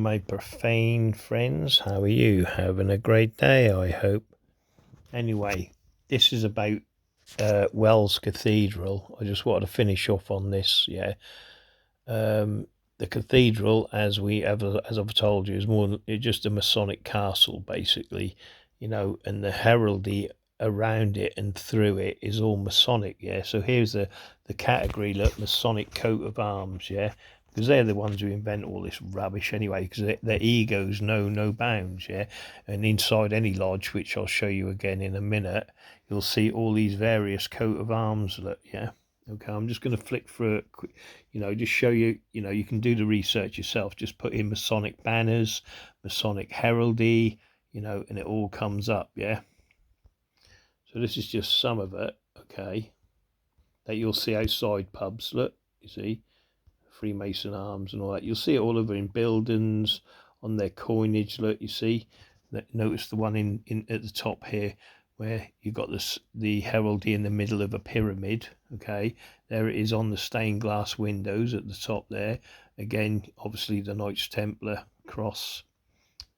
my profane friends. How are you? Having a great day, I hope. Anyway, this is about Wells Cathedral. I just wanted to finish off on this. The cathedral, as I've told you, is just a Masonic castle, basically. And the heraldry around it and through it is all Masonic. So here's the category. Look, Masonic coat of arms. Because they're the ones who invent all this rubbish anyway, because their egos know no bounds. And inside any lodge, which I'll show you again in a minute, you'll see all these various coat of arms. Look. Okay, I'm just going to flick through it quick, just show you. You can do the research yourself. Just put in Masonic banners, Masonic heraldry, and it all comes up. So this is just some of it, okay, that you'll see outside pubs. Look, you see Freemason arms and all that. You'll see it all over in buildings, on their coinage. Look, you see. Notice the one in at the top here, where you got the heraldry in the middle of a pyramid. Okay, there it is on the stained glass windows at the top there. Again, obviously the Knights Templar cross.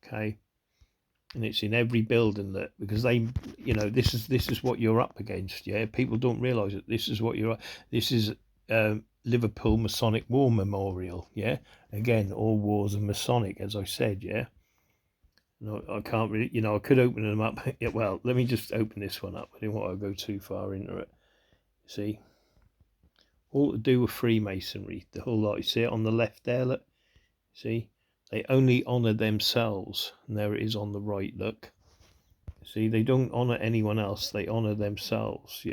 Okay, and it's in every building that, because they, this is what you're up against. People don't realise it. This is what you're. This is Liverpool Masonic War Memorial. Again, all wars are Masonic, as I said. No, I can't really, I could open them up. Well, let me just open this one up. I didn't want to go too far into it. See, all to do with Freemasonry, the whole lot. You see it on the left there, look. See, they only honour themselves, and there it is on the right, look. See, they don't honour anyone else, they honour themselves,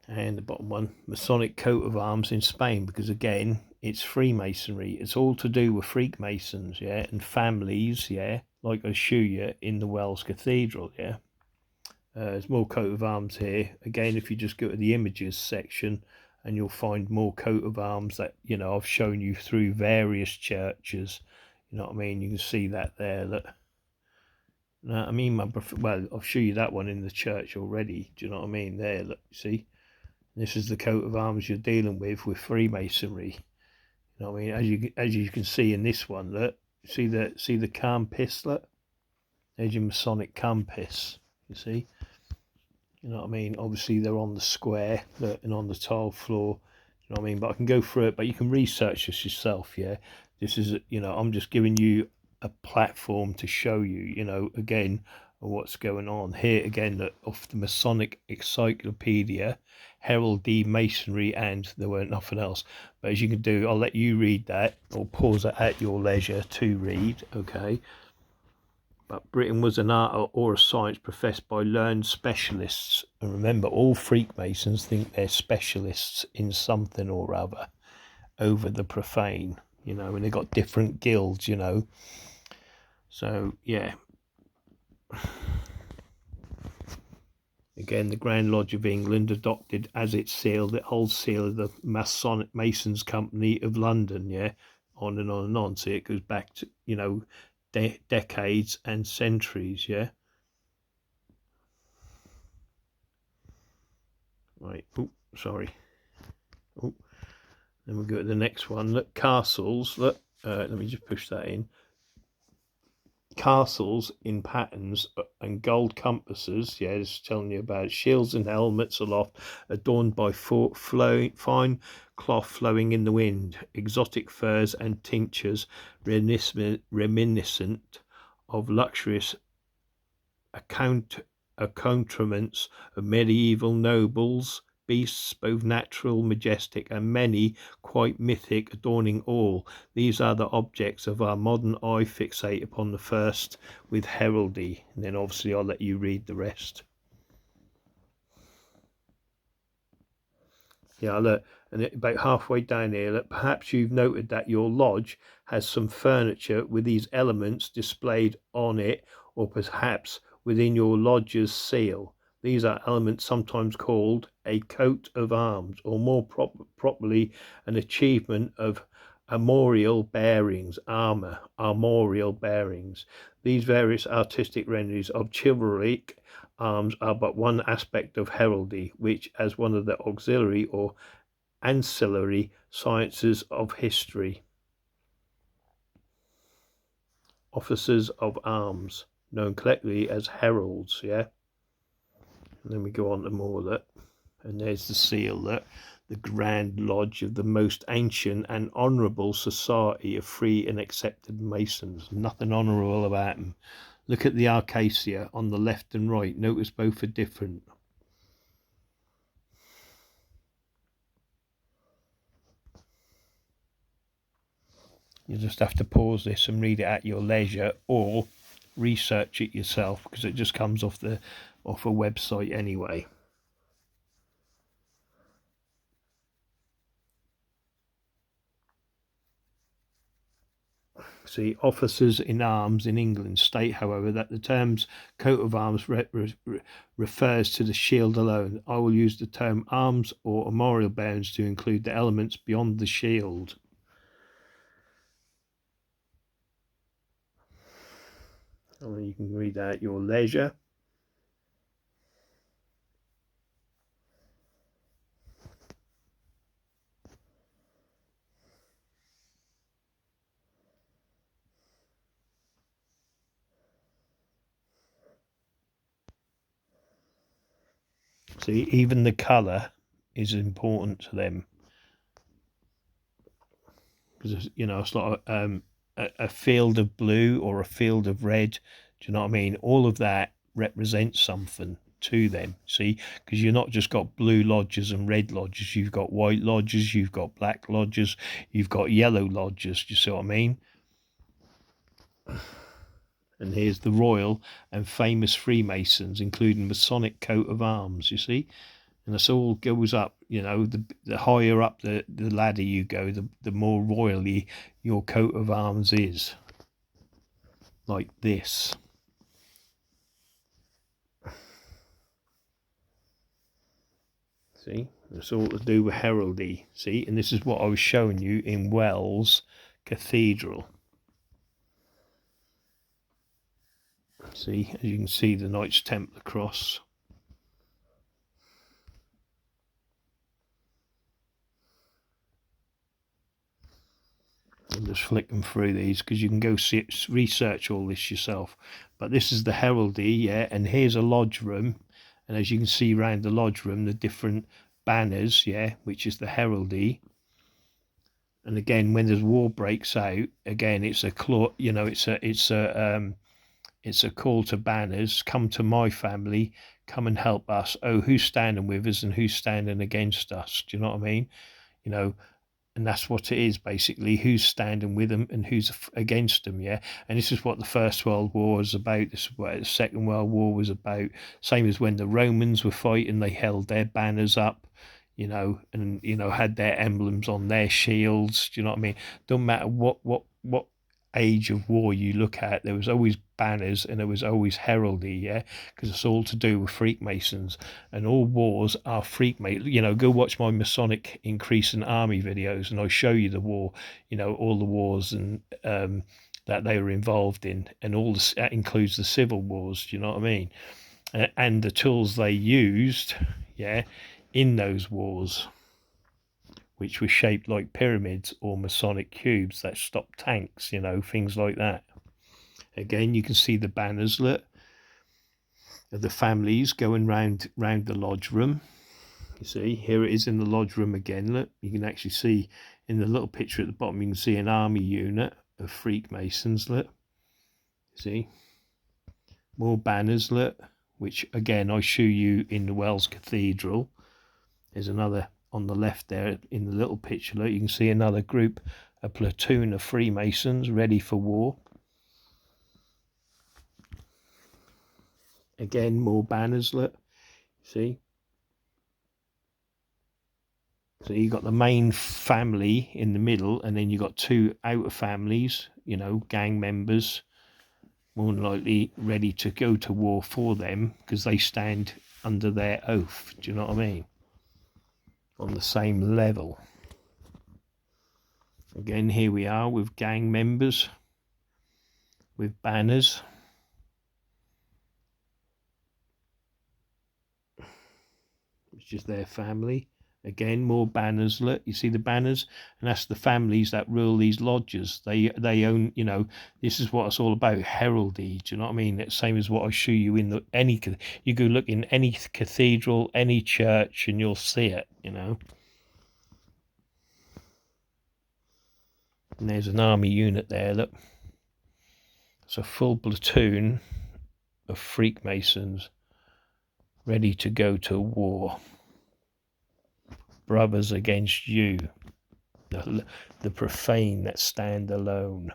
And the bottom one, Masonic coat of arms in Spain, because again, it's Freemasonry. It's all to do with Freemasons, and families, like I show you in the Wells Cathedral, There's more coat of arms here. Again, if you just go to the images section, and you'll find more coat of arms that, I've shown you through various churches. You know what I mean? You can see that there, look. No, I mean, I'll show you that one in the church already. Do you know what I mean? There, look, see? This is the coat of arms you're dealing with Freemasonry. You know what I mean? As you can see in this one, look, see the compass, look. There's your Masonic compass. You see? You know what I mean? Obviously they're on the square, look, and on the tile floor. You know what I mean? But I can go through it, but you can research this yourself. This is, I'm just giving you a platform to show you, again, what's going on here. Again, look, off the Masonic Encyclopedia, heraldry, masonry, and there weren't nothing else. But as you can do, I'll let you read that, or pause it at your leisure to read, okay? But Britain was an art or a science professed by learned specialists. And remember, all Freemasons think they're specialists in something or other over the profane, and they've got different guilds, So, Again, the Grand Lodge of England adopted as its seal the old seal of the Masons Company of London, on and on and on. See, it goes back to, decades and centuries, Right, sorry. Then we'll go to the next one. Look, castles, look, let me just push that in. Castles in patterns and gold compasses, just telling you about it. Shields and helmets aloft, adorned by fine cloth flowing in the wind, exotic furs and tinctures reminiscent of luxurious accoutrements of medieval nobles, beasts both natural, majestic, and many quite mythic, adorning all. These are the objects of our modern eye fixate upon the first with heraldry, and then obviously I'll let you read the rest. Look, and about halfway down here, look, perhaps you've noted that your lodge has some furniture with these elements displayed on it, or perhaps within your lodge's seal. These are elements sometimes called a coat of arms, or more properly an achievement of armorial bearings, armorial bearings. These various artistic renderings of chivalric arms are but one aspect of heraldry, which as one of the auxiliary or ancillary sciences of history. officers of arms, known collectively as heralds, yeah. And then we go on to more that, and there's the seal that the Grand Lodge of the most ancient and honourable society of free and accepted Masons. Nothing honourable about them. Look at the Arcacia on the left and right. Notice both are different. You just have to pause this and read it at your leisure, or research it yourself, because it just comes off a website anyway. See, officers in arms in England state, however, that the terms coat of arms refers to the shield alone. I will use the term arms or armorial bearings to include the elements beyond the shield. And you can read that at your leisure. See, even the colour is important to them, because it's like a field of blue or a field of red. Do you know what I mean? All of that represents something to them. See, because you're not just got blue lodges and red lodges. You've got white lodges. You've got black lodges. You've got yellow lodges. Do you see what I mean? And here's the royal and famous Freemasons, including Masonic coat of arms. You see. And this all goes up, the higher up the ladder you go, the more royally your coat of arms is. Like this. See, it's all to do with heraldry. See, and this is what I was showing you in Wells Cathedral. See, as you can see, the Knights Templar cross. I'm just flicking through these because you can go research all this yourself. But this is the heraldry, yeah, and here's a lodge room. And as you can see around the lodge room, the different banners, yeah, which is the heraldry. And again, when the war breaks out, again, it's a it's a call to banners. Come to my family. Come and help us. Oh, who's standing with us and who's standing against us? Do you know what I mean? And that's what it is basically. Who's standing with them and who's against them, yeah. And this is what the First World War was about. This is what the Second World War was about. Same as when the Romans were fighting, they held their banners up, and had their emblems on their shields. Do you know what I mean? Don't matter what age of war you look at, there was always banners and there was always heraldry, yeah, because it's all to do with Freemasons, and all wars are Freemason. Go watch my Masonic increasing army videos and I show you the war, all the wars and that they were involved in, and all this, that includes the civil wars. Do you know what I mean? And the tools they used, yeah, in those wars, which were shaped like pyramids or Masonic cubes that stopped tanks, things like that. Again, you can see the banners, look, of the families going round the lodge room. You see, here it is in the lodge room again, look. You can actually see in the little picture at the bottom, you can see an army unit of Freemasons, look. See? More banners, look, which again I show you in the Wells Cathedral. There's another on the left there in the little picture, look, you can see another group, a platoon of Freemasons ready for war. Again, more banners, look, see. So you got the main family in the middle, and then you got two outer families, gang members, more than likely ready to go to war for them because they stand under their oath. Do you know what I mean? On the same level. Again, here we are with gang members, with banners. Which is their family. Again, more banners. Look, you see the banners, and that's the families that rule these lodges. They own. You know, this is what it's all about. Heraldy. Do you know what I mean? It's the same as what I show you in any. You go look in any cathedral, any church, and you'll see it. You know. And there's an army unit there. Look, it's a full platoon of Freemasons ready to go to war. Brothers against you, the profane that stand alone.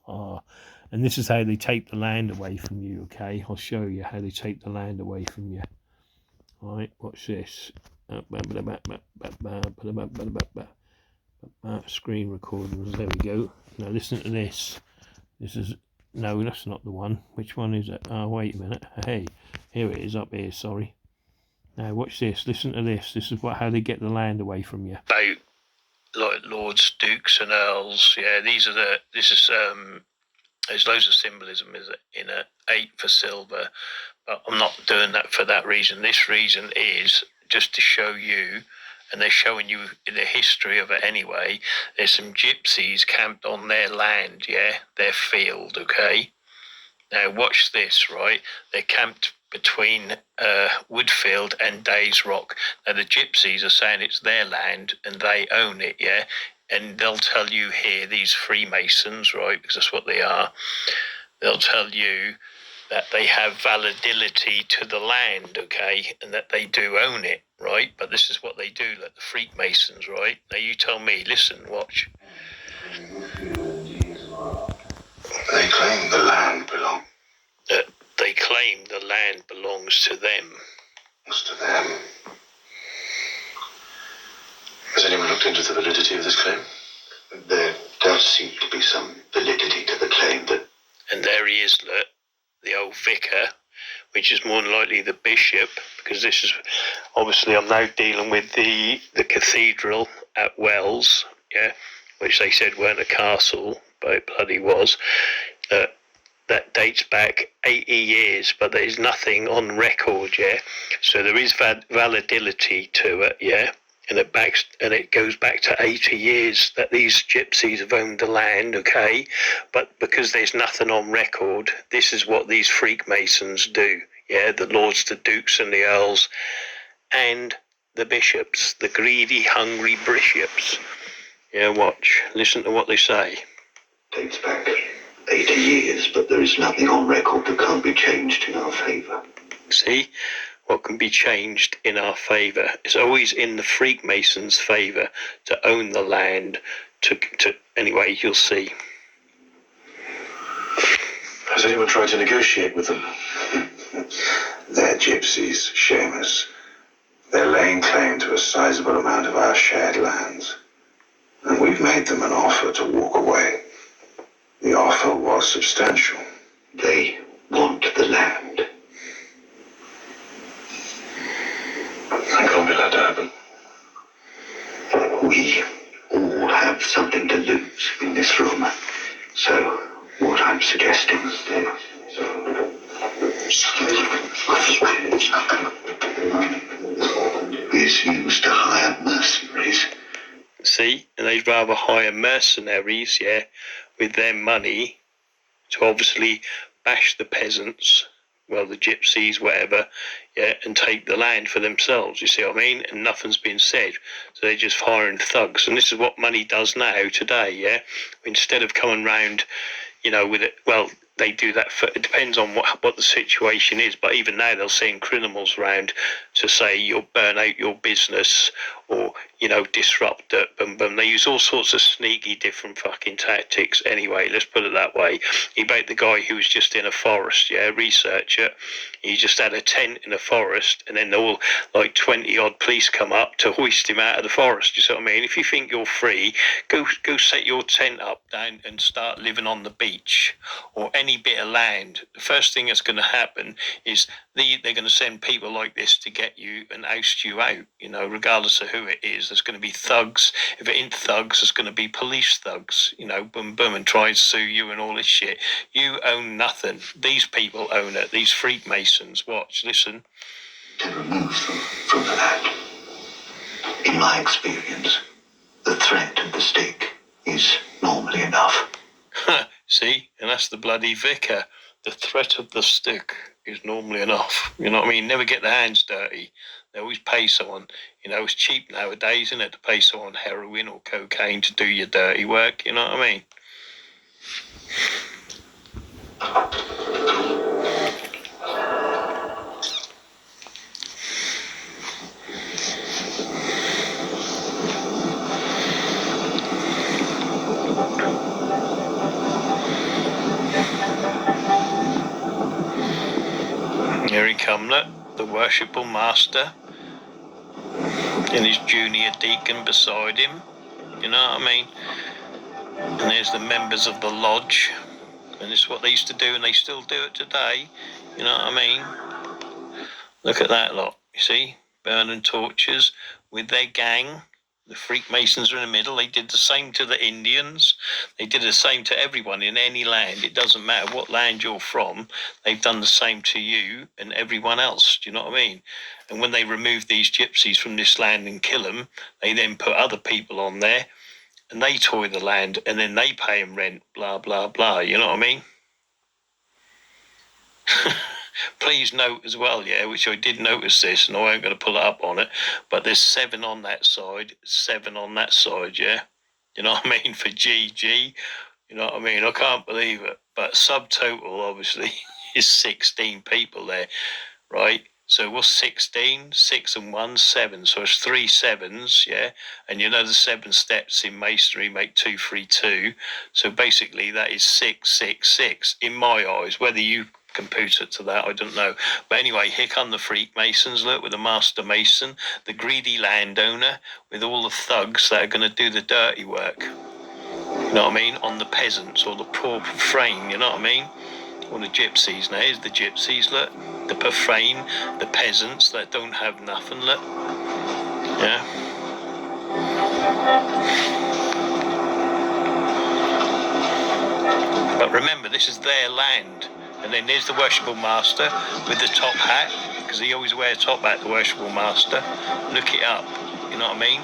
And this is how they take the land away from you, okay? I'll show you how they take the land away from you. All right, watch this. Screen recordings, there we go. Now listen to this. This is, no, that's not the one. Which one is it? Oh, wait a minute. Hey, here it is, up here, sorry. Now watch this, listen to this. This is how they get the land away from you. About like lords, dukes and earls, yeah, this is there's loads of symbolism in a 8 for silver, but I'm not doing that for that reason. This reason is just to show you, and they're showing you the history of it anyway. There's some gypsies camped on their land, yeah, their field, okay? Now watch this, right? They're camped between Woodfield and Days Rock. Now the gypsies are saying it's their land and they own it, yeah? And they'll tell you here, these Freemasons, right, because that's what they are, they'll tell you that they have validity to the land, okay, and that they do own it, right? But this is what they do, like the Freemasons, right? Now you tell me, listen, watch. They claim the land They claim the land belongs to them. belongs to them. Has anyone looked into the validity of this claim? There does seem to be some validity to the claim, but... And there he is, look, the old vicar, which is more than likely the bishop, because this is, obviously I'm now dealing with the cathedral at Wells, yeah, which they said weren't a castle, but it bloody was. That dates back 80 years, but there's nothing on record, yeah. So there is validity to it, yeah. And it goes back to 80 years that these gypsies have owned the land, okay. But because there's nothing on record, this is what these Freemasons do, yeah. The lords, the dukes, and the earls, and the bishops, the greedy, hungry bishops. Yeah, watch. Listen to what they say. Dates back 80 years, but there is nothing on record that can't be changed in our favour. See? What can be changed in our favour? It's always in the Freemasons' favour to own the land, anyway, you'll see. Has anyone tried to negotiate with them? They're gypsies, shamers. They're laying claim to a sizable amount of our shared lands. And we've made them an offer to walk away. The offer was substantial. They want the land. I can't be allowed to happen. We all have something to lose in this room. So, what I'm suggesting is used to hire mercenaries. See? And they'd rather hire mercenaries, yeah, with their money to obviously bash the peasants, well, the gypsies, whatever, yeah, and take the land for themselves, you see what I mean? And nothing's been said. So they're just hiring thugs. And this is what money does now, today, yeah? Instead of coming round, you know, with it, well, they do that it depends on what the situation is, but even now they'll send criminals round to say you'll burn out your business or, you know, disrupt it, boom, boom. They use all sorts of sneaky different fucking tactics anyway, let's put it that way. About the guy who was just in a forest, yeah, researcher, he just had a tent in a forest and then all like 20 odd police come up to hoist him out of the forest, you see what I mean? If you think you're free, go set your tent up down and start living on the beach or any bit of land. The first thing that's going to happen is they're going to send people like this to get you and oust you out, you know, regardless of who it is. There's going to be thugs. If it ain't thugs, there's going to be police thugs, you know, boom, boom, and try and sue you and all this shit. You own nothing. These people own it. These Freemasons. Watch, listen. To remove them from the land. In my experience, the threat of the stick is normally enough. See, and that's the bloody vicar. The threat of the stick is normally enough. You know what I mean? Never get their hands dirty. They always pay someone. You know, it's cheap nowadays, isn't it, to pay someone heroin or cocaine to do your dirty work. You know what I mean? Here he come, look, the worshipful master, and his junior deacon beside him. You know what I mean? And there's the members of the lodge, and this is what they used to do, and they still do it today. You know what I mean? Look at that lot, you see? Burning torches with their gang. The Freemasons are in the middle. They did the same to the Indians. They did the same to everyone in any land. It doesn't matter what land you're from. They've done the same to you and everyone else. Do you know what I mean? And when they remove these gypsies from this land and kill them, they then put other people on there and they toy the land and then they pay them rent, blah, blah, blah. You know what I mean? Please note as well, yeah, which I did notice this, and I ain't going to pull it up on it, but there's 7 on that side, 7 on that side, yeah? You know what I mean? For GG, you know what I mean? I can't believe it. But subtotal, obviously, is 16 people there, right? So what's 16? 6 and 1, 7. So it's 3 sevens, yeah? And you know the 7 steps in masonry make 2, 3, 2. So basically that is 6, 6, 6 in my eyes. Whether you compute it to that, I don't know. But anyway, here come the Freemasons, look, with the master mason, the greedy landowner, with all the thugs that are going to do the dirty work. You know what I mean? On the peasants or the poor profane, you know what I mean? Or the gypsies. Now here's the gypsies, look. The profane, the peasants that don't have nothing, look. Yeah. But remember, this is their land. And then there's the worshipful master with the top hat, because he always wears a top hat, the worshipful master. Look it up, you know what I mean?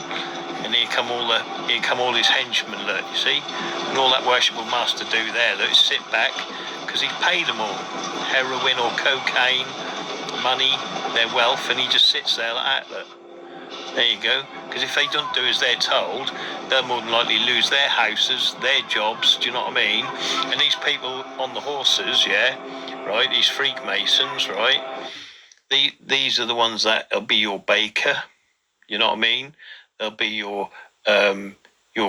And here come all his henchmen, look, you see? And all that worshipful master do there, look, is sit back, because he's paid them all. Heroin or cocaine, money, their wealth, and he just sits there like that, look. There you go. Because if they don't do as they're told, they'll more than likely lose their houses, their jobs, do you know what I mean? And these people on the horses, yeah, right, these Freemasons, right, these are the ones that'll be your baker, you know what I mean? They'll be your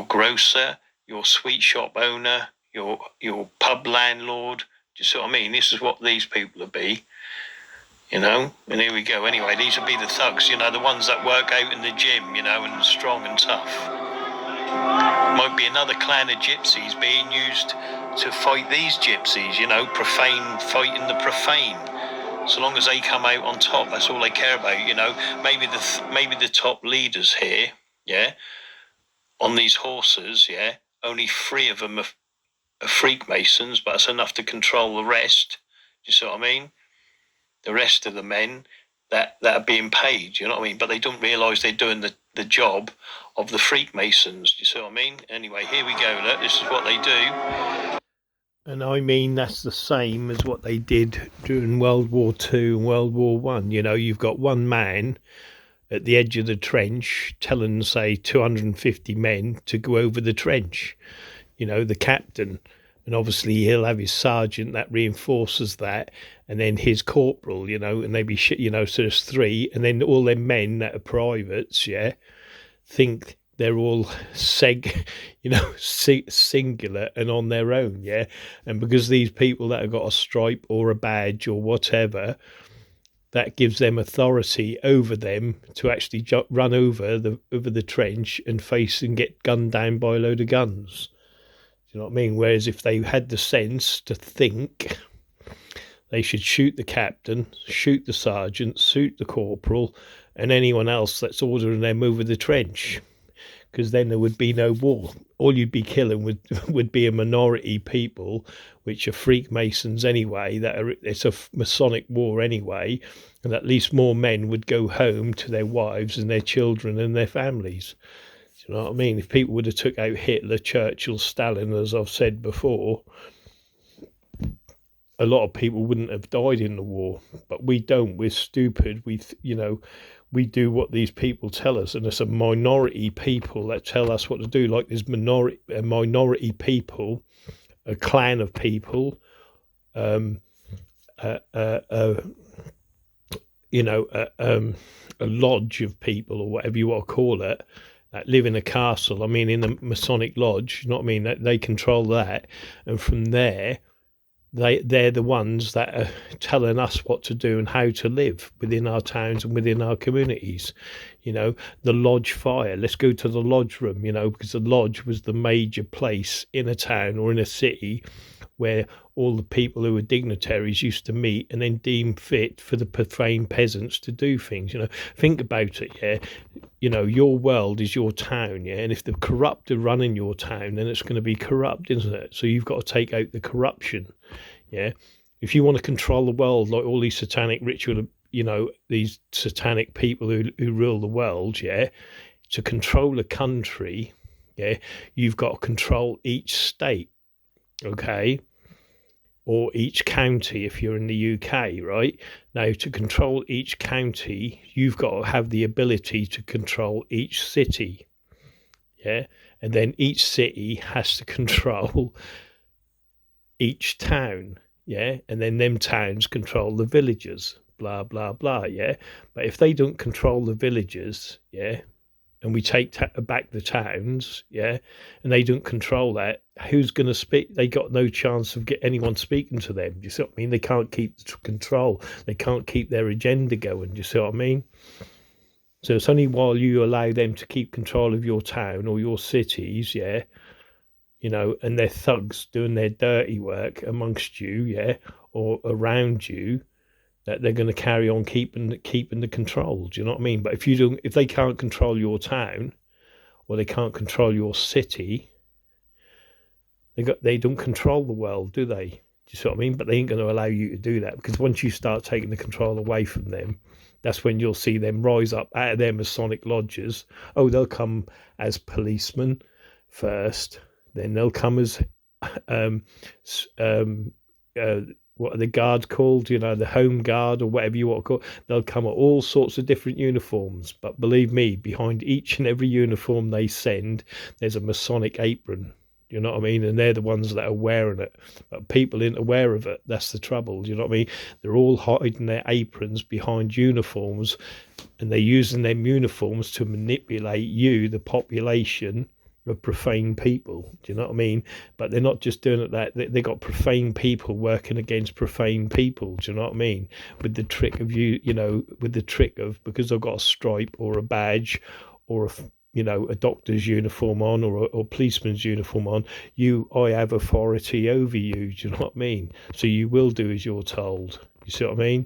grocer, your sweet shop owner, your pub landlord, do you see what I mean? This is what these people will be. You know, and here we go. Anyway, these will be the thugs, you know, the ones that work out in the gym, you know, and strong and tough. Might be another clan of gypsies being used to fight these gypsies, you know, profane, fighting the profane. So long as they come out on top, that's all they care about, you know. Maybe the top leaders here, yeah, on these horses, yeah, only 3 of them are Freemasons, but that's enough to control the rest. Do you see what I mean? The rest of the men that are being paid, you know what I mean? But they don't realise they're doing the job of the Freemasons, do you see what I mean? Anyway, here we go, look, this is what they do. And I mean, that's the same as what they did during World War II and World War One. You know, you've got one man at the edge of the trench telling, say, 250 men to go over the trench, you know, the captain. And obviously he'll have his sergeant that reinforces that, and then his corporal, you know, and they be, you know, so there's 3, and then all them men that are privates, yeah, think they're all singular and on their own, yeah. And because these people that have got a stripe or a badge or whatever, that gives them authority over them to actually run over the trench and face and get gunned down by a load of guns. You know what I mean? Whereas if they had the sense to think, they should shoot the captain, shoot the sergeant, shoot the corporal, and anyone else that's ordering them over the trench. because then there would be no war. All you'd be killing would be a minority people, which are Freemasons anyway. It's a Masonic war anyway, and at least more men would go home to their wives and their children and their families. Do you know what I mean? If people would have took out Hitler, Churchill, Stalin, as I've said before, a lot of people wouldn't have died in the war. But we don't. We're stupid. We do what these people tell us, and it's a minority people that tell us what to do. Like there's minority people, a clan of people, a lodge of people, or whatever you want to call it, that live in a castle. I mean, in the Masonic lodge, you know what I mean? That they control that, and from there, they're the ones that are telling us what to do and how to live within our towns and within our communities. The lodge fire. Let's go to the lodge room, because the lodge was the major place in a town or in a city where all the people who were dignitaries used to meet and then deem fit for the profane peasants to do things. Think about it, yeah. Your world is your town, yeah, and if the corrupt are running your town, then it's going to be corrupt, isn't it? So you've got to take out the corruption, yeah. If you want to control the world, like all these satanic ritual, these satanic people who rule the world, yeah, to control a country, yeah, you've got to control each state, okay, or each county if you're in the UK, right? Now, to control each county, you've got to have the ability to control each city, yeah? And then each city has to control each town, yeah? And then them towns control the villages, blah, blah, blah, yeah? But if they don't control the villages, yeah, and we take back the towns, yeah, and they don't control that, who's going to speak? They got no chance of anyone speaking to them. Do you see what I mean? They can't keep control. They can't keep their agenda going. Do you see what I mean? So it's only while you allow them to keep control of your town or your cities, yeah, and they're thugs doing their dirty work amongst you, yeah, or around you, that they're going to carry on keeping the control. Do you know what I mean? But if they can't control your town, or they can't control your city, they don't control the world, do they? Do you see what I mean? But they ain't going to allow you to do that, because once you start taking the control away from them, that's when you'll see them rise up out of their Masonic lodges. Oh, they'll come as policemen first, then they'll come as what are the guards called? The home guard or whatever you want to call it. They'll come at all sorts of different uniforms. But believe me, behind each and every uniform they send, there's a Masonic apron. You know what I mean? And they're the ones that are wearing it. But people aren't aware of it. That's the trouble. You know what I mean? They're all hiding their aprons behind uniforms, and they're using them uniforms to manipulate you, the population, of profane people. Do you know what I mean? But they're not just doing it that they got profane people working against profane people. Do you know what I mean? With the trick of because they've got a stripe or a badge or a doctor's uniform on or a policeman's uniform on, I have authority over you. Do you know what I mean? So you will do as you're told. You see what I mean?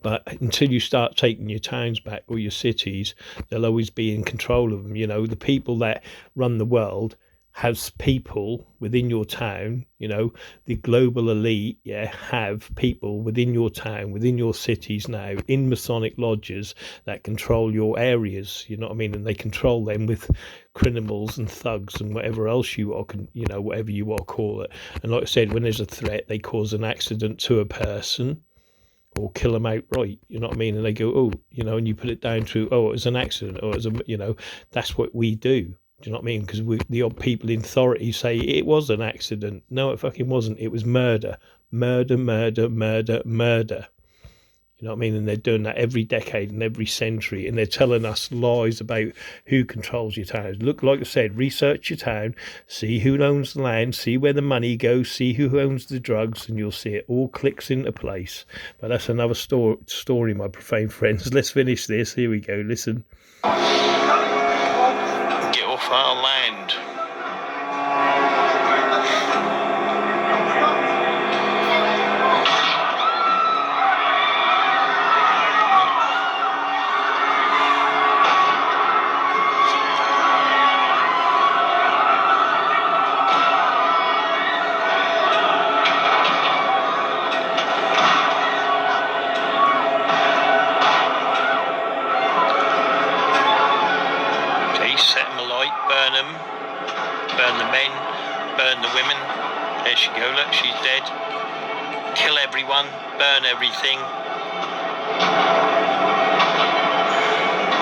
But until you start taking your towns back or your cities, they'll always be in control of them. The people that run the world has people within your town, the global elite, yeah, have people within your town, within your cities now, in Masonic lodges that control your areas, you know what I mean? And they control them with criminals and thugs and whatever else whatever you want to call it. And like I said, when there's a threat, they cause an accident to a person or kill them outright, you know what I mean? And they go, and you put it down to, it was an accident, or it was that's what we do. Do you know what I mean? Because the odd people in authority say it was an accident. No, it fucking wasn't. It was murder. Murder, murder, murder, murder. You know what I mean? And they're doing that every decade and every century, and they're telling us lies about who controls your town. Look, like I said, research your town, see who owns the land, see where the money goes, see who owns the drugs, and you'll see it all clicks into place. But that's another story, my profane friends. Let's finish this. Here we go. Listen. Get off our land. burn the women. There she go, look, she's dead. Kill everyone, burn everything.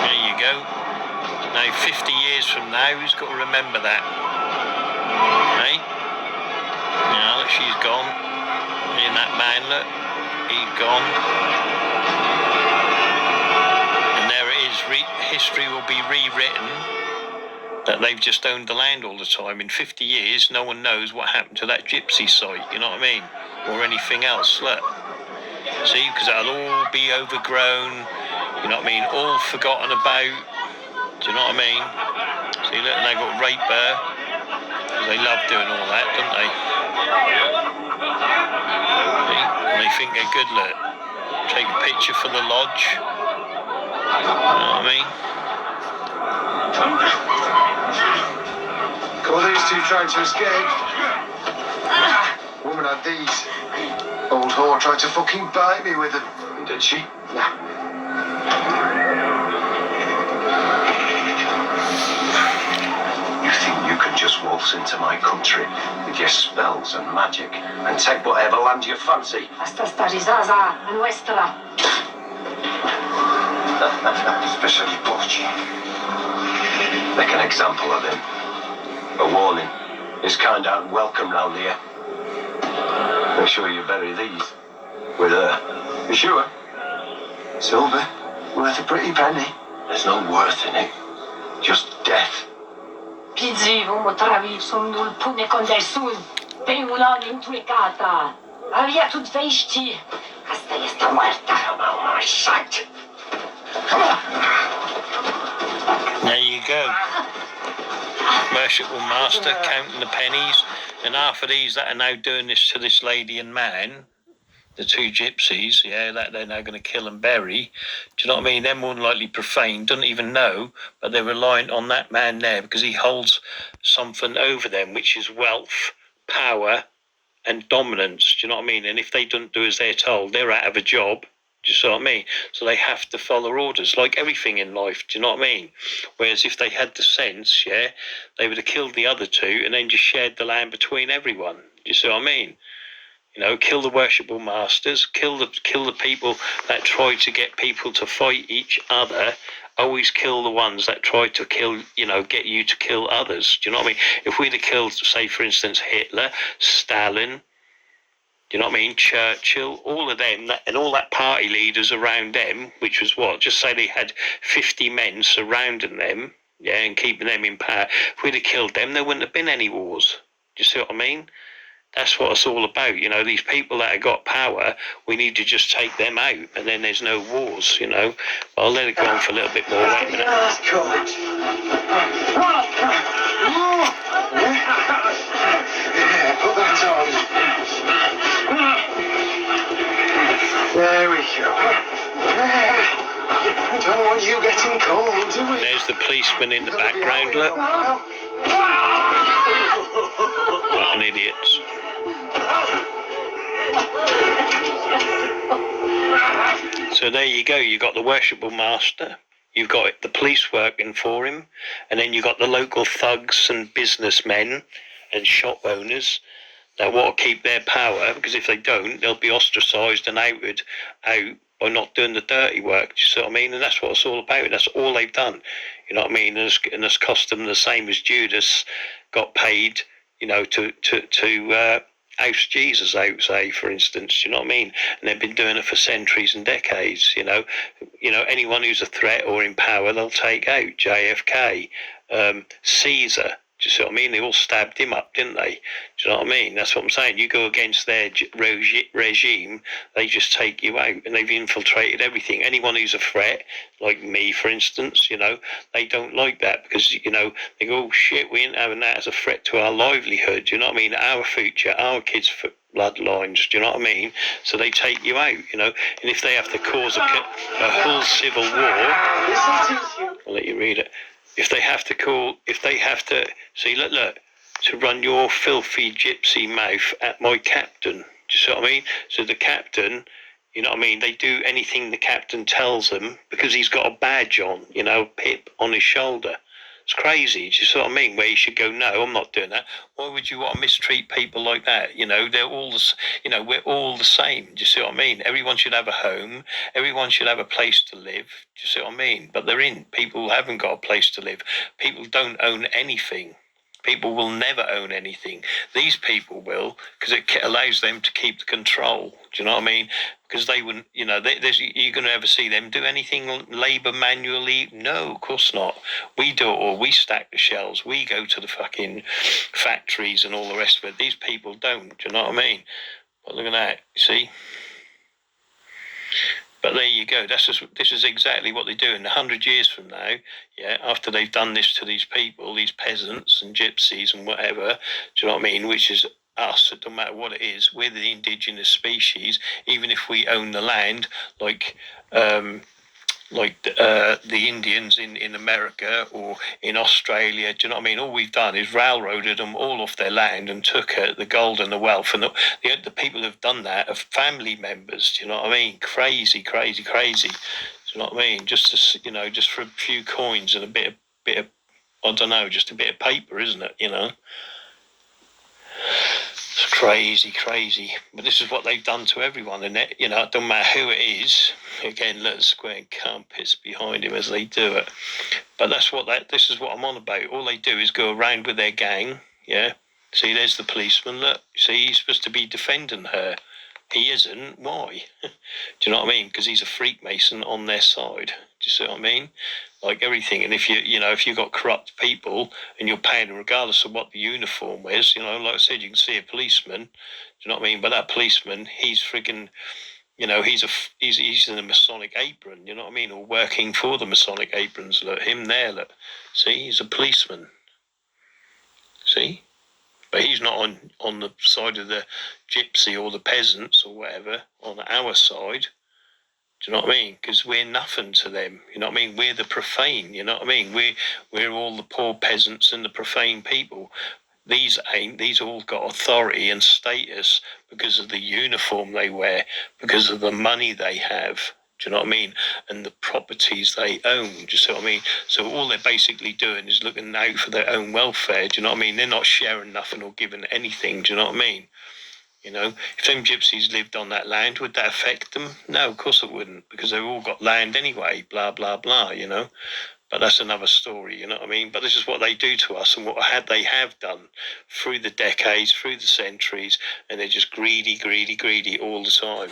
There you go. Now, 50 years from now, who's got to remember that? Hey? Now, look, she's gone. And that man, look, he's gone. And there it is. History will be rewritten that they've just owned the land all the time. In 50 years, no one knows what happened to that gypsy site, you know what I mean? Or anything else, look. See, because that'll all be overgrown, you know what I mean? All forgotten about, do you know what I mean? See, look, and they got rape her, because they love doing all that, don't they? See? And they think they're good, look. Take a picture for the lodge, you know what I mean? Got these two trying to escape. Woman had these. Old whore tried to fucking bite me with them. Did she? Yeah. You think you can just waltz into my country with your spells and magic and take whatever land you fancy? Asta starizaza nuestra. Especially Porci. Make an example of him. A warning. His kind aren't welcome round here. Make sure you bury these with her. You sure? Silver, worth a pretty penny. There's no worth in it. Just death. Pizzivo motravi sundul pune con del sul. Pe ulon intuicata. Avia tut vești. Asta este muerta. Come out of my sight. Come on. There you go. Worshipful master counting the pennies, and half of these that are now doing this to this lady and man, the two gypsies, yeah, that they're now going to kill and bury. Do you know what I mean? They're more than likely profane, don't even know, but they're reliant on that man there because he holds something over them, which is wealth, power, and dominance. Do you know what I mean? And if they don't do as they're told, they're out of a job. Do you see what I mean? So they have to follow orders, like everything in life. Do you know what I mean? Whereas if they had the sense, yeah, they would have killed the other two and then just shared the land between everyone. Do you see what I mean? You know, kill the worshipful masters, kill the people that try to get people to fight each other. Always kill the ones that try to kill, you know, get you to kill others. Do you know what I mean? If we'd have killed, say, for instance, Hitler, Stalin, you know what I mean? Churchill, all of them, and all that party leaders around them, which was what? Just say they had 50 men surrounding them, yeah, and keeping them in power. If we'd have killed them, there wouldn't have been any wars. Do you see what I mean? That's what it's all about. You know, these people that have got power, we need to just take them out, and then there's no wars, you know. But I'll let it go on for a little bit more. Wait a minute. Yeah, put that on. There we go. Don't want you getting cold, do we? There's the policeman in the background, look. Fucking idiots. So there you go, you got the worshipful master, you've got the police working for him, and then you've got the local thugs and businessmen and shop owners that want to keep their power, because if they don't, they'll be ostracised and out by not doing the dirty work. Do you see what I mean? And that's what it's all about. That's all they've done. You know what I mean? And it's cost them the same as Judas got paid, you know, to oust Jesus out, say, for instance. Do you know what I mean? And they've been doing it for centuries and decades. You know, anyone who's a threat or in power, they'll take out. JFK, Caesar. Do you see what I mean? They all stabbed him up, didn't they? Do you know what I mean? That's what I'm saying. You go against their regime, they just take you out, and they've infiltrated everything. Anyone who's a threat, like me, for instance, you know, they don't like that because, you know, they go, oh, shit, we ain't having that as a threat to our livelihood. Do you know what I mean? Our future, our kids' bloodlines. Do you know what I mean? So they take you out, you know. And if they have to cause a whole civil war, I'll let you read it. If they have to see, look, to run your filthy gypsy mouth at my captain. Do you see what I mean? So the captain, you know what I mean, they do anything the captain tells them because he's got a badge on, you know, pip on his shoulder. It's crazy. Do you see what I mean? Where you should go, no, I'm not doing that. Why would you want to mistreat people like that? You know, they're all we're all the same. Do you see what I mean? Everyone should have a home. Everyone should have a place to live. Do you see what I mean? But people haven't got a place to live. People don't own anything. People will never own anything. These people will, because it allows them to keep the control. Do you know what I mean? Because they wouldn't, you're going to ever see them do anything labour manually? No, of course not. We do it all. We stack the shelves. We go to the fucking factories and all the rest of it. These people don't. Do you know what I mean? But look at that. You see? But there you go. This is exactly what they do. In 100 years from now, yeah, after they've done this to these people, these peasants and gypsies and whatever, do you know what I mean? Which is us. It doesn't matter what it is. We're the indigenous species, even if we own the land, like the Indians in America or in Australia. Do you know what I mean? All we've done is railroaded them all off their land and took the gold and the wealth. And the people who've done that are family members. Do you know what I mean? Crazy, crazy, crazy. Do you know what I mean? Just for a few coins and a bit of I don't know, just a bit of paper, isn't it? You know. It's crazy, crazy. But this is what they've done to everyone, and it doesn't matter who it is. Again, let the square come piss behind him as they do it. But this is what I'm on about. All they do is go around with their gang, yeah. See, there's the policeman, look. See, he's supposed to be defending her. He isn't. Why? Do you know what I mean? Because he's a Freemason on their side. Do you see what I mean? Like everything. And if you've got corrupt people and you're paying them regardless of what the uniform is, like I said, you can see a policeman. Do you know what I mean? But that policeman, he's freaking, he's in the Masonic apron. You know what I mean? Or working for the Masonic aprons. Look, him there. Look, see, he's a policeman. See. But he's not on the side of the gypsy or the peasants or whatever, on our side. Do you know what I mean? Because we're nothing to them. You know what I mean? We're the profane. You know what I mean? We're all the poor peasants and the profane people. These ain't. These all got authority and status because of the uniform they wear, because of the money they have. Do you know what I mean? And the properties they own. Do you see what I mean? So all they're basically doing is looking out for their own welfare. Do you know what I mean? They're not sharing nothing or giving anything. Do you know what I mean? If them gypsies lived on that land, would that affect them? No, of course it wouldn't, because they've all got land anyway, blah, blah, blah, But that's another story, you know what I mean? But this is what they do to us and what they have done through the decades, through the centuries, and they're just greedy, greedy, greedy all the time.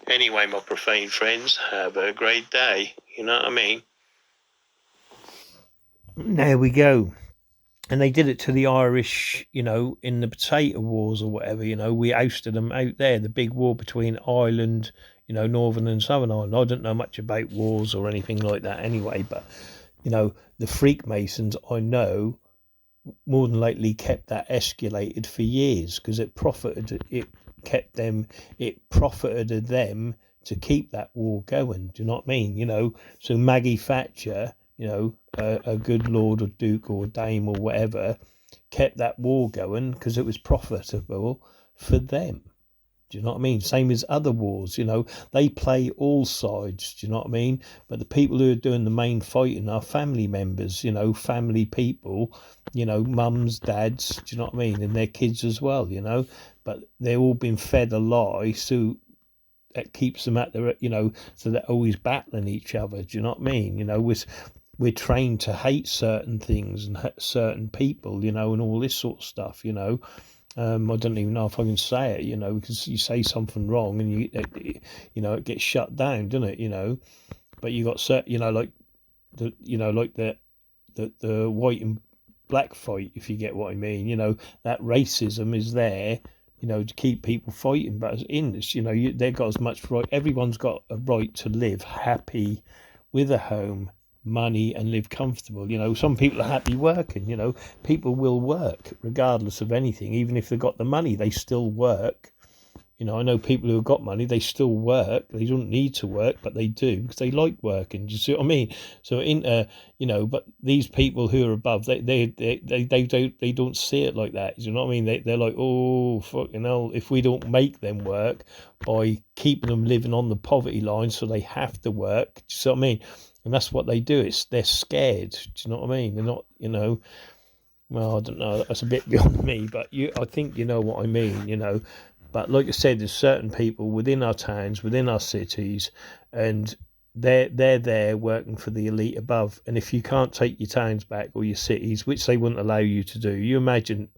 Anyway, my profane friends, have a great day, you know what I mean? There we go. And they did it to the Irish, in the potato wars or whatever, we ousted them out there, the big war between Ireland, Northern and Southern Ireland. I don't know much about wars or anything like that anyway, but, the Freemasons, I know, more than likely kept that escalated for years because it profited them to keep that war going. Do you know what I mean? So Maggie Thatcher, a good lord or duke or dame or whatever, kept that war going because it was profitable for them. Do you know what I mean? Same as other wars, they play all sides, do you know what I mean? But the people who are doing the main fighting are family members, family people, mums, dads, do you know what I mean? And their kids as well, but they've all been fed a lie, so that keeps them at the, so they're always battling each other, do you know what I mean? We're trained to hate certain things and certain people, and all this sort of stuff, I don't even know if I can say it, because you say something wrong and it gets shut down, doesn't it? But you got certain, like the white and black fight, if you get what I mean. That racism is there, to keep people fighting. But in this, they've got as much right. Everyone's got a right to live happy with a home, money, and live comfortable. Some people are happy working. People will work regardless of anything. Even if they've got the money, they still work. I know people who have got money, they still work. They don't need to work, but they do because they like working. Do you see what I mean? So but these people who are above, they don't see it like that. Do you know what I mean? They're like, oh, fucking hell, if we don't make them work by keeping them living on the poverty line, so they have to work. Do you see what I mean? And that's what they do. They're scared. Do you know what I mean? They're not, well, I don't know. That's a bit beyond me, but I think you know what I mean. But like I said, there's certain people within our towns, within our cities, and they're there working for the elite above. And if you can't take your towns back or your cities, which they wouldn't allow you to do, you imagine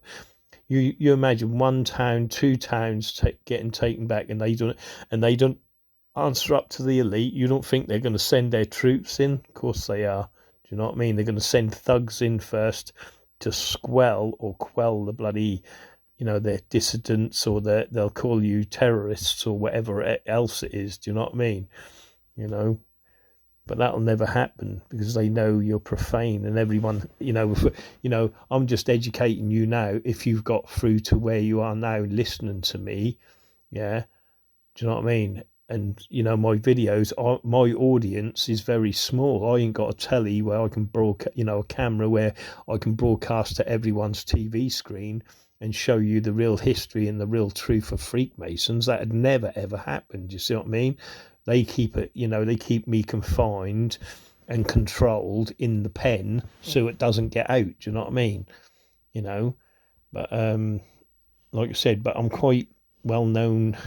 one town, two towns getting taken back, and they don't answer up to the elite. You don't think they're going to send their troops in? Of course they are. Do you know what I mean? They're going to send thugs in first to squell or quell the bloody, their dissidents, or they'll call you terrorists or whatever else it is. Do you know what I mean? But that'll never happen because they know you're profane, and everyone, I'm just educating you now. If you've got through to where you are now listening to me, yeah, do you know what I mean? And, my videos, my audience is very small. I ain't got a telly where I can broadcast, a camera where I can broadcast to everyone's TV screen and show you the real history and the real truth of Freemasons. That had never, ever happened. You see what I mean? They keep it, they keep me confined and controlled in the pen so it doesn't get out. Do you know what I mean? But like I said, but I'm quite well known,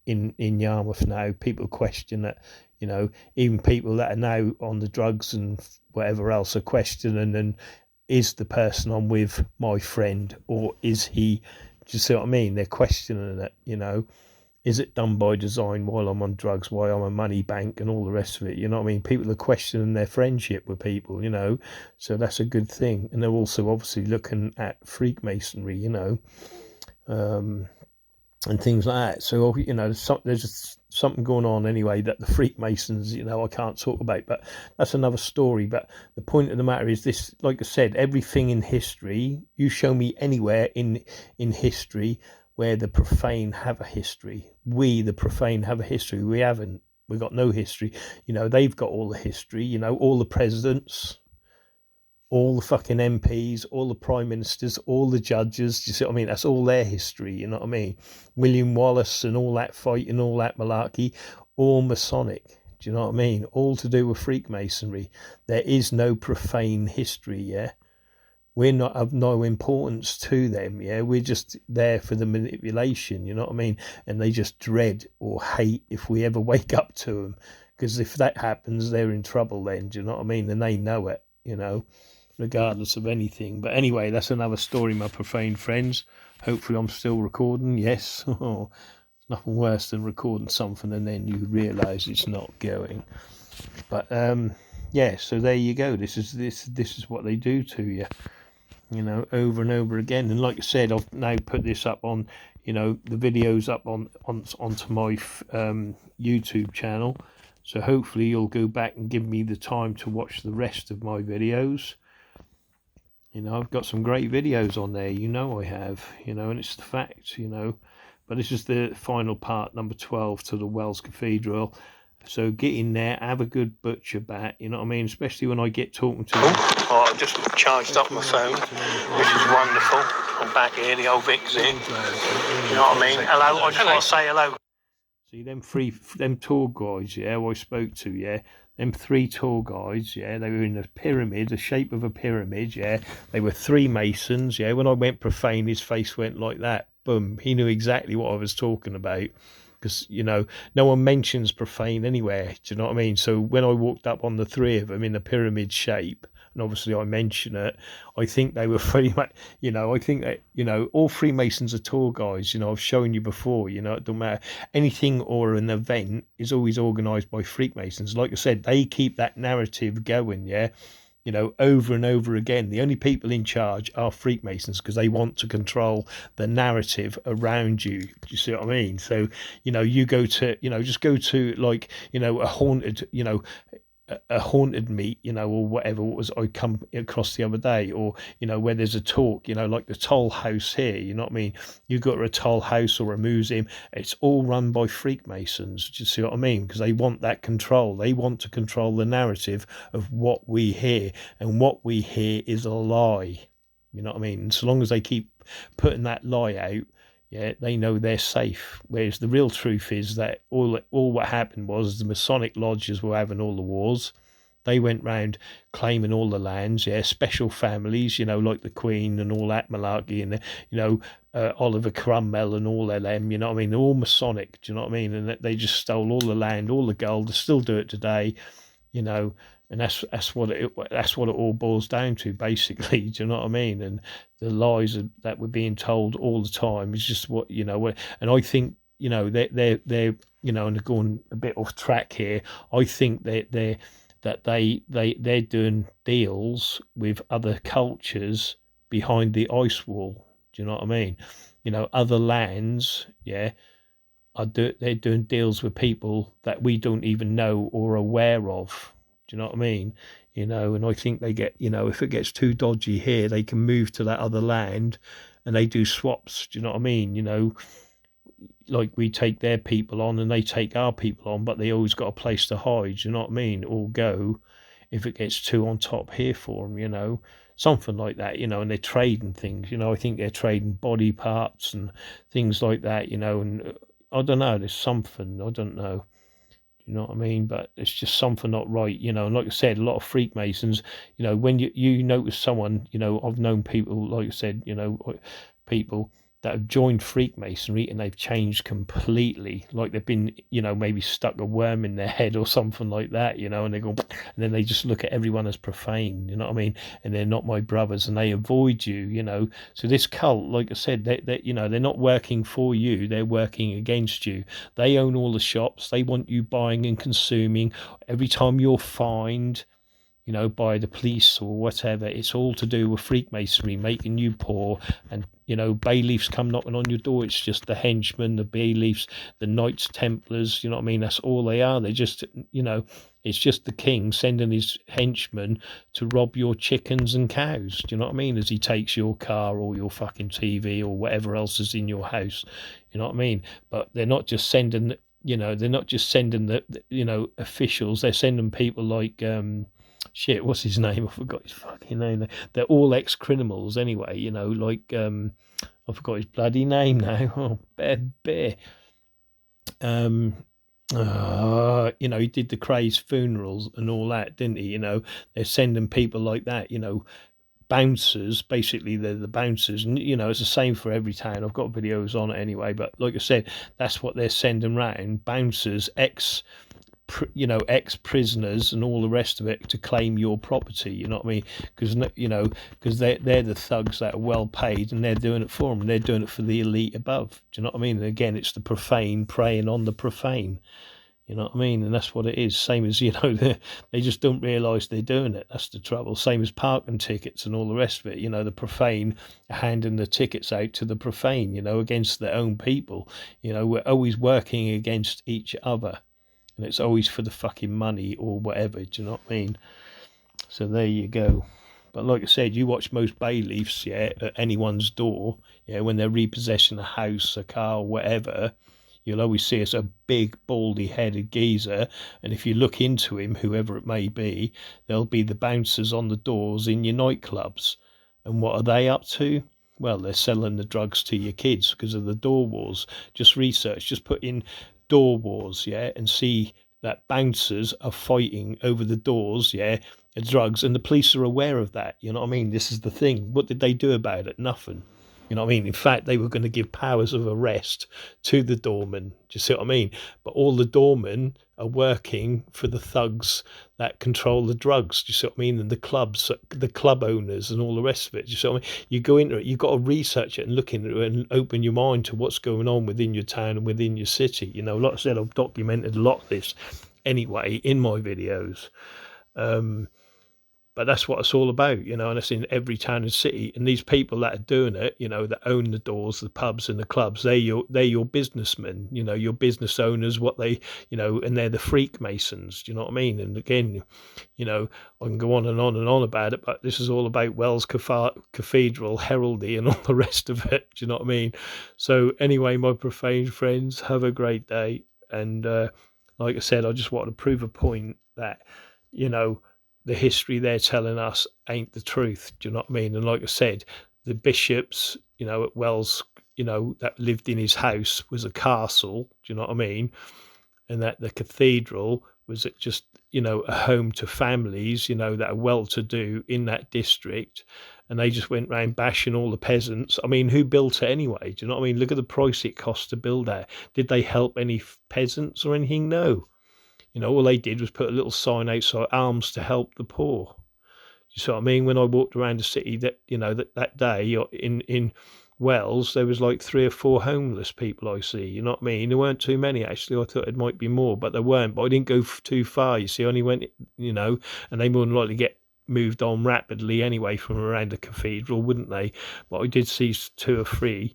in Yarmouth now. People question it, even people that are now on the drugs and whatever else are questioning, and is the person I'm with my friend, or is he, do you see what I mean? They're questioning it, is it done by design while I'm on drugs, while I'm a money bank and all the rest of it? You know what I mean? People are questioning their friendship with people, so that's a good thing. And they're also obviously looking at Freemasonry, and things like that. So, there's just something going on anyway that the Freemasons, I can't talk about, but that's another story. But the point of the matter is this, like I said, everything in history, you show me anywhere in history where the profane have a history. We, the profane, have a history. We haven't. We've got no history. They've got all the history, all the presidents, all the fucking MPs, all the prime ministers, all the judges. Do you see what I mean? That's all their history, you know what I mean? William Wallace and all that fight and all that malarkey, all Masonic. Do you know what I mean? All to do with Freemasonry. There is no profane history, yeah? We're not of no importance to them, yeah? We're just there for the manipulation, you know what I mean? And they just dread or hate if we ever wake up to them. Because if that happens, they're in trouble then, do you know what I mean? And they know it, regardless of anything. But anyway, that's another story, my profane friends. Hopefully I'm still recording. Yes. It's nothing worse than recording something and then you realise it's not going. But yeah, so there you go. This is what they do to you, over and over again. And like I said, I've now put this up on, the videos up onto my YouTube channel. So hopefully you'll go back and give me the time to watch the rest of my videos. I've got some great videos on there, I have, and it's the fact, But this is the final part, number 12, to the Wells Cathedral. So get in there, have a good butcher bat, you know what I mean? Especially when I get talking to them. Oh, I've just charged up my phone, which is wonderful. I'm back here, the old Vic's here. You know what I mean? Hello, I just want to say hello. See, them tour guides, yeah, who I spoke to, yeah, them 3 tour guides, yeah, they were in a pyramid, the shape of a pyramid, yeah, they were 3 Masons, yeah. When I went profane, his face went like that, boom, he knew exactly what I was talking about, because, no one mentions profane anywhere, do you know what I mean? So when I walked up on the 3 of them in a pyramid shape, and obviously I mention it, I think they were pretty much, I think that, all Freemasons are tour guides, I've shown you before, it don't matter. Anything or an event is always organised by Freemasons. Like I said, they keep that narrative going, yeah, over and over again. The only people in charge are Freemasons because they want to control the narrative around you. Do you see what I mean? So, you go to, just go to like, a haunted, a haunted meet, or whatever it was I come across the other day, or, where there's a talk, like the Toll House here, you know what I mean? You go to a Toll House or a museum, it's all run by Freemasons. Do you see what I mean? Because they want that control. They want to control the narrative of what we hear, and what we hear is a lie. You know what I mean? And so long as they keep putting that lie out, yeah, they know they're safe. Whereas the real truth is that all what happened was the Masonic lodges were having all the wars. They went round claiming all the lands, special families, like the Queen and all that malarkey, and Oliver Cromwell and all of them, They're all Masonic, do you know what I mean? And they just stole all the land, all the gold. They still do it today, and that's what it all boils down to, basically. Do you know what I mean? And the lies that we're being told all the time is just what. And I think they're and they're going a bit off track here. I think they're doing deals with other cultures behind the ice wall. Do you know what I mean? Other lands, they're doing deals with people that we don't even know or aware of. Do you know what I mean? And I think they get, if it gets too dodgy here, they can move to that other land and they do swaps. Do you know what I mean? Like we take their people on and they take our people on, but they always got a place to hide. Do you know what I mean? Or go if it gets too on top here for them, something like that, and they're trading things. I think they're trading body parts and things like that, and I don't know, there's something, I don't know. You know what I mean? But it's just something not right, and like I said, a lot of Freakmasons, when you notice someone, I've known people, like I said, people that have joined Freakmasonry and they've changed completely, like they've been, maybe stuck a worm in their head or something like that, and they go, and then they just look at everyone as profane, you know what I mean? And they're not my brothers and they avoid you, So this cult, like I said, they're not working for you, they're working against you. They own all the shops, they want you buying and consuming. Every time you're fined, by the police or whatever, it's all to do with Freakmasonry, making you poor. And bailiffs come knocking on your door, it's just the henchmen, the bailiffs, the Knights Templars, you know what I mean? That's all they are. They're just, it's just the king sending his henchmen to rob your chickens and cows, do you know what I mean, as he takes your car or your fucking TV or whatever else is in your house, you know what I mean? But they're not just sending, they're not just sending the officials, they're sending people like shit, what's his name? I forgot his fucking name. They're all ex-criminals anyway, like I forgot his bloody name now. Oh, Bear. He did the crazed funerals and all that, didn't he? They're sending people like that, bouncers, basically they're the bouncers, and it's the same for every town. I've got videos on it anyway, but like I said, that's what they're sending round, bouncers, ex-prisoners and all the rest of it to claim your property, you know what I mean? Because they're the thugs that are well paid and they're doing it for them. They're doing it for the elite above. Do you know what I mean? And again, it's the profane preying on the profane. You know what I mean? And that's what it is. Same as, they just don't realise they're doing it. That's the trouble. Same as parking tickets and all the rest of it. The profane are handing the tickets out to the profane, against their own people. We're always working against each other. And it's always for the fucking money or whatever, do you know what I mean? So there you go. But like I said, you watch most bailiffs, at anyone's door, when they're repossessing a house, a car, or whatever, you'll always see it's a big, baldy-headed geezer, and if you look into him, whoever it may be, there'll be the bouncers on the doors in your nightclubs. And what are they up to? Well, they're selling the drugs to your kids because of the door wars. Just research, just put in door wars, and see that bouncers are fighting over the doors, drugs, and the police are aware of that, you know what I mean? This is the thing. What did they do about it? Nothing. You know what I mean? In fact, they were going to give powers of arrest to the doormen. Do you see what I mean? But all the doormen are working for the thugs that control the drugs. Do you see what I mean? And the clubs, the club owners and all the rest of it. Do you see what I mean? You go into it, you've got to research it and look into it and open your mind to what's going on within your town and within your city. Like I said, I've documented a lot of this anyway in my videos. But that's what it's all about, and it's in every town and city. And these people that are doing it, that own the doors, the pubs and the clubs, they're your businessmen, your business owners, what they, and they're the Freakmasons, do you know what I mean? And again, I can go on and on and on about it, but this is all about Wells Cathedral, Heraldy and all the rest of it, do you know what I mean? So anyway, my profane friends, have a great day. And like I said, I just want to prove a point that, the history they're telling us ain't the truth. Do you know what I mean? And like I said, the bishops, at Wells, that lived in his house was a castle. Do you know what I mean? And that the cathedral was just a home to families, that are well-to-do in that district, and they just went round bashing all the peasants. I mean, who built it anyway? Do you know what I mean? Look at the price it cost to build that. Did they help any peasants or anything? No. All they did was put a little sign outside, "Alms to help the poor." You see what I mean? When I walked around the city that day in Wells, there was like 3 or 4 homeless people I see. You know what I mean? There weren't too many actually. I thought it might be more, but there weren't. But I didn't go too far. You see, I only went, and they more than likely get moved on rapidly anyway from around the cathedral, wouldn't they? But I did see 2 or 3.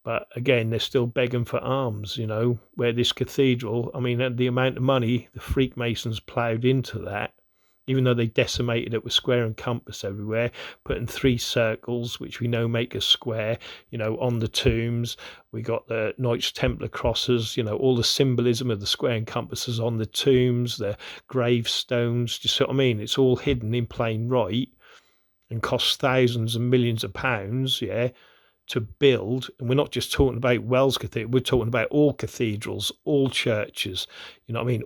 But again, they're still begging for alms, where this cathedral, I mean, the amount of money the Freemasons ploughed into that, even though they decimated it with square and compass everywhere, putting 3 circles, which we know make a square, on the tombs. We got the Knights Templar crosses, all the symbolism of the square and compasses on the tombs, the gravestones. Do you see what I mean? It's all hidden in plain right and costs thousands and millions of pounds, to build. And we're not just talking about Wells Cathedral, we're talking about all cathedrals, all churches,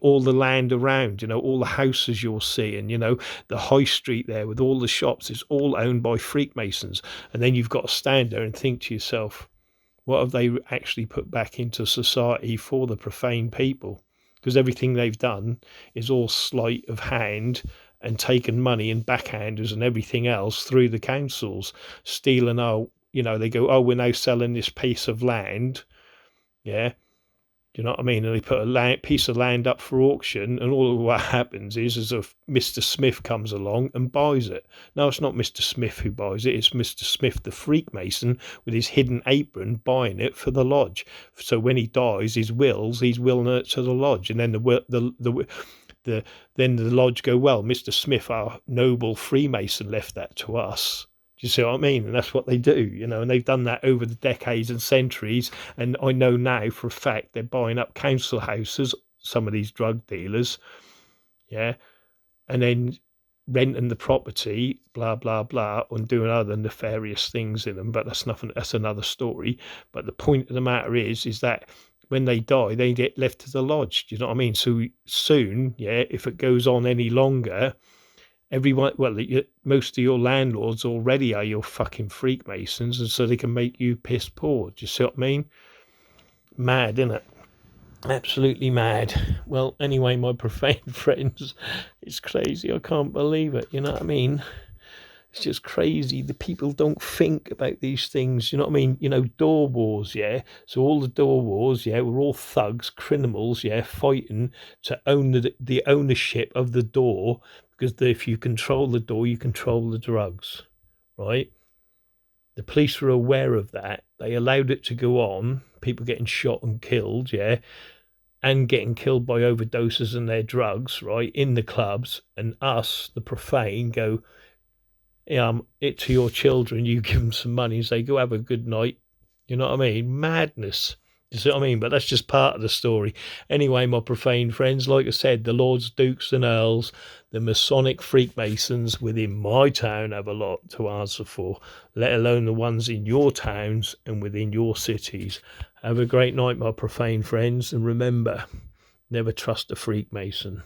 all the land around, all the houses you'll see, and the high street there with all the shops is all owned by Freemasons. And then you've got to stand there and think to yourself, what have they actually put back into society for the profane people? Because everything they've done is all sleight of hand and taken money and backhanders and everything else through the councils, stealing our, they go, "Oh, we're now selling this piece of land." Yeah. Do you know what I mean? And they put a piece of land up for auction, and all of what happens is if Mr. Smith comes along and buys it. No, it's not Mr. Smith who buys it. It's Mr. Smith, the Freemason, with his hidden apron, buying it for the lodge. So when he dies, he's willing it to the lodge, and then then the lodge go, "Well, Mr. Smith, our noble Freemason, left that to us." Do you see what I mean? And that's what they do, and they've done that over the decades and centuries. And I know now for a fact they're buying up council houses, some of these drug dealers, and then renting the property, blah, blah, blah, and doing other nefarious things in them. But that's another story. But the point of the matter is that when they die, they get left to the lodge. Do you know what I mean? So soon, if it goes on any longer, everyone, most of your landlords already are your fucking Freemasons, and so they can make you piss poor. Do you see what I mean? Mad, isn't it? Absolutely mad. Well, anyway, my profane friends, it's crazy. I can't believe it. You know what I mean? It's just crazy. The people don't think about these things. You know what I mean? Door wars, So all the door wars, were all thugs, criminals, fighting to own the ownership of the door. Because if you control the door, you control the drugs, right? The police were aware of that. They allowed it to go on, people getting shot and killed, and getting killed by overdoses and their drugs, right, in the clubs. And us, the profane, go, it to your children, you give them some money and say, "Go have a good night." You know what I mean? Madness. You see what I mean? But that's just part of the story. Anyway, my profane friends, like I said, the Lords, Dukes and Earls, the Masonic Freemasons within my town have a lot to answer for, let alone the ones in your towns and within your cities. Have a great night, my profane friends, and remember, never trust a Freemason.